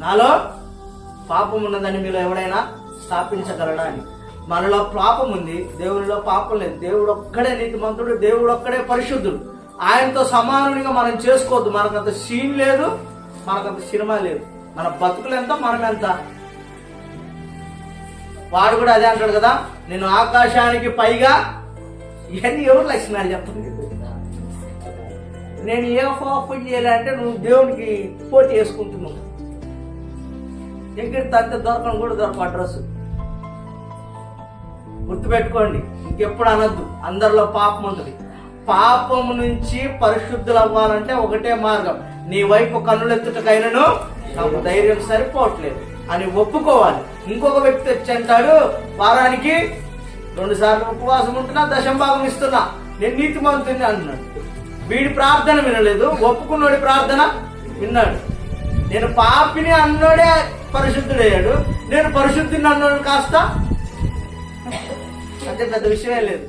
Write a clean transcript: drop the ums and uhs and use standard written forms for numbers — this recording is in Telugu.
నాలో పాపం ఉన్నదని మీలో ఎవడైనా స్థాపించగలడా అని. మనలో పాపం ఉంది, దేవునిలో పాపం లేదు. దేవుడు ఒక్కడే నీతిమంతుడు, దేవుడు ఒక్కడే పరిశుద్ధుడు. ఆయనతో సమానంగా మనం చేసుకోవద్దు. మనకంత సీన్ లేదు, మనకంత సినిమా లేదు. మన బతుకులు ఎంత, మనం ఎంత. వాడు కూడా అదే అంటాడు కదా, నేను ఆకాశానికి పైగా. ఇవన్నీ ఎవరు లక్షణాలు చెప్తుంది. నేను ఏ పాపం చేయాలంటే నువ్వు దేవునికి పోటీ వేసుకుంటున్నావు. ఎగిరి తంతే దొరకను కూడా దొరక అడ్రస్. గుర్తుపెట్టుకోండి, ఇంకెప్పుడు అనొద్దు అందరిలో పాపం ఉంటుంది. పాపం నుంచి పరిశుద్ధులు అవ్వాలంటే ఒకటే మార్గం, నీ వైపు కన్నులెత్తుటకైనను నాకు ధైర్యం సరిపోవట్లేదు అని ఒప్పుకోవాలి. ఇంకొక వ్యక్తి వచ్చి అంటాడు, వారానికి 2 సార్లు ఉపవాసం ఉంటున్నా, దశంభాగం ఇస్తున్నా, నేను నీతిమంతుని అన్నాడు. వీడి ప్రార్థన వినలేదు, ఒప్పుకున్నోడి ప్రార్థన విన్నాడు. నేను పాపిని అన్నోడే పరిశుద్ధుడయ్యాడు, నేను పరిశుద్ధిని అన్నోడు కాస్త. అంటే పెద్ద విషయమే లేదు.